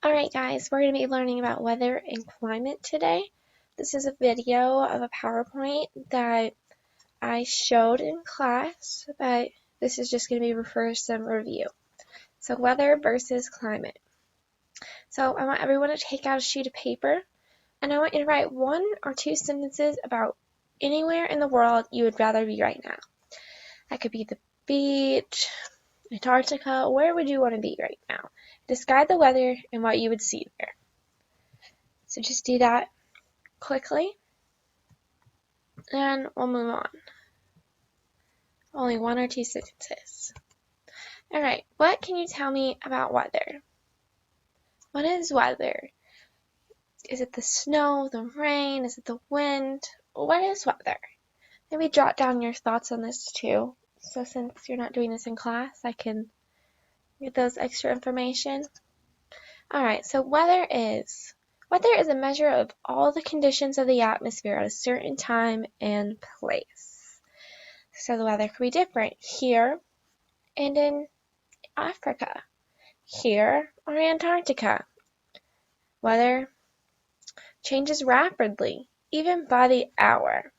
Alright guys, we're going to be learning about weather and climate today. This is a video of a PowerPoint that I showed in class, but this is just going to be for some review. So weather versus climate. So I want everyone to take out a sheet of paper, and I want you to write 1 or 2 sentences about anywhere in the world you would rather be right now. That could be the beach, Antarctica. Where would you want to be right now? Describe the weather and what you would see there. So just do that quickly, and we'll move on. Only 1 or 2 sentences. Alright, what can you tell me about weather? What is weather? Is it the snow, the rain? Is it the wind? What is weather? Maybe jot down your thoughts on this too. So since you're not doing this in class, I can get those extra information. Alright, so weather is a measure of all the conditions of the atmosphere at a certain time and place. So the weather could be different here and in Africa, here or Antarctica. Weather changes rapidly, even by the hour,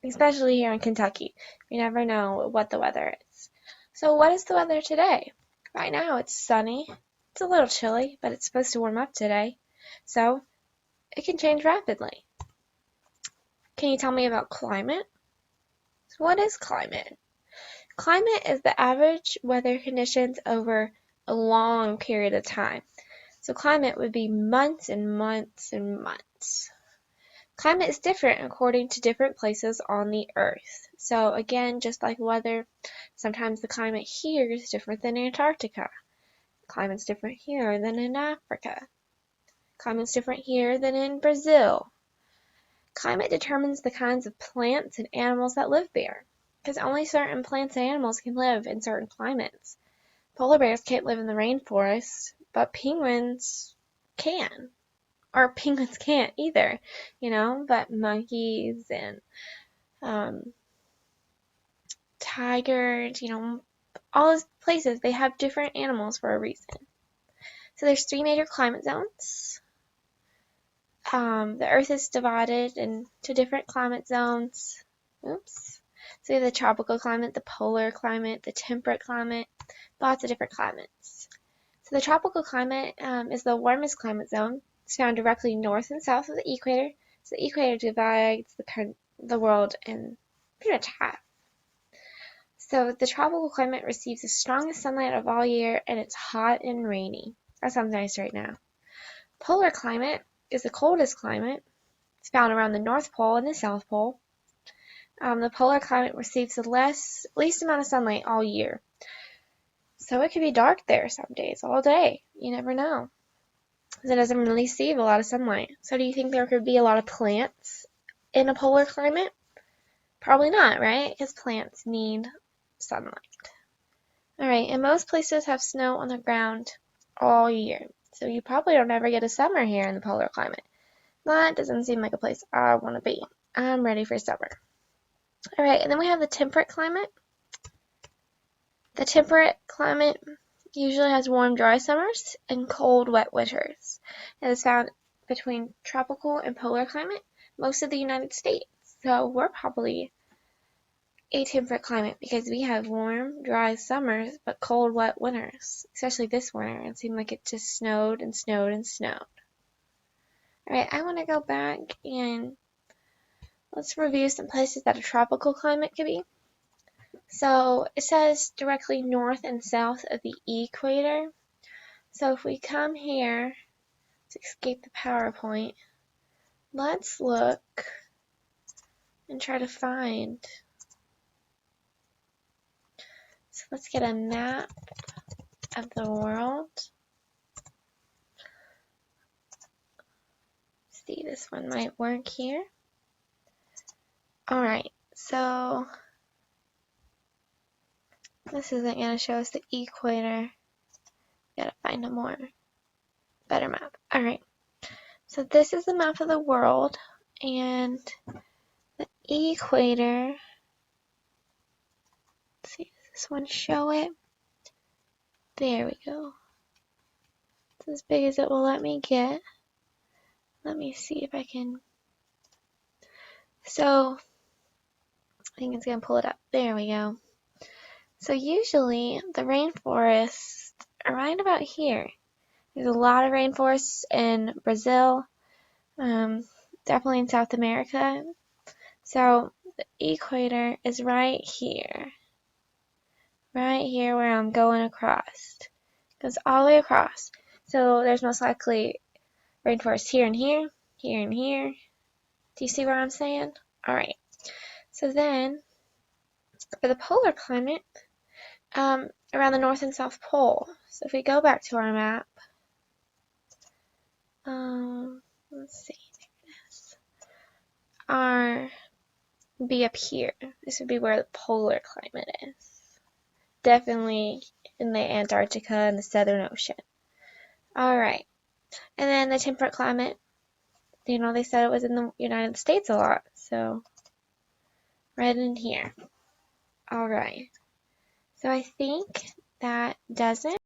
especially here in Kentucky. You never know what the weather is. So what is the weather today? Right now it's sunny. It's a little chilly, but it's supposed to warm up today. So it can change rapidly. Can you tell me about climate? So what is climate? Climate is the average weather conditions over a long period of time. So climate would be months and months and months. Climate is different according to different places on the earth. So again, just like weather, sometimes the climate here is different than Antarctica. Climate's different here than in Africa. Climate's different here than in Brazil. Climate determines the kinds of plants and animals that live there, because only certain plants and animals can live in certain climates. Polar bears can't live in the rainforest, but penguins can. Or penguins can't either, but monkeys and tigers, all those places, they have different animals for a reason. So there's 3 major climate zones. The earth is divided into different climate zones. So you have the tropical climate, the polar climate, the temperate climate, lots of different climates. So the tropical climate is the warmest climate zone. It's found directly north and south of the equator. So the equator divides the world in pretty much half. So the tropical climate receives the strongest sunlight of all year, and it's hot and rainy. That sounds nice right now. Polar climate is the coldest climate. It's found around the North Pole and the South Pole. The polar climate receives the least amount of sunlight all year. So it could be dark there some days, all day. You never know. It doesn't really receive a lot of sunlight. So do you think there could be a lot of plants in a polar climate? Probably not, right? Because plants need sunlight. Alright, and most places have snow on the ground all year. So you probably don't ever get a summer here in the polar climate. That doesn't seem like a place I want to be. I'm ready for summer. Alright, and then we have the temperate climate. The temperate climate usually has warm, dry summers and cold, wet winters. It is found between tropical and polar climate, most of the United States. So we're probably a temperate climate because we have warm, dry summers, but cold, wet winters. Especially this winter. It seemed like it just snowed and snowed and snowed. Alright, I want to go back and let's review some places that a tropical climate could be. So it says directly north and south of the equator. So if we come here to escape the PowerPoint, let's look and try to find. So let's get a map of the world. See, this one might work here. Alright, so this isn't going to show us the equator. Gotta find a better map. Alright, so this is the map of the world, and the equator, let's see, does this one show it? There we go. as big as it will let me get. Let me see if I can. So I think it's going to pull it up. There we go. So usually the rainforests are right about here. There's a lot of rainforests in Brazil, definitely in South America. So the equator is right here where I'm going across. It goes all the way across. So there's most likely rainforest here and here, here and here. Do you see what I'm saying? Alright. So then, for the polar climate, around the North and South Pole. So if we go back to our map, let's see, there it is. Be up here. This would be where the polar climate is. Definitely in the Antarctica and the Southern Ocean. Alright. And then the temperate climate, you know, they said it was in the United States a lot, so right in here. Alright. So I think that does it.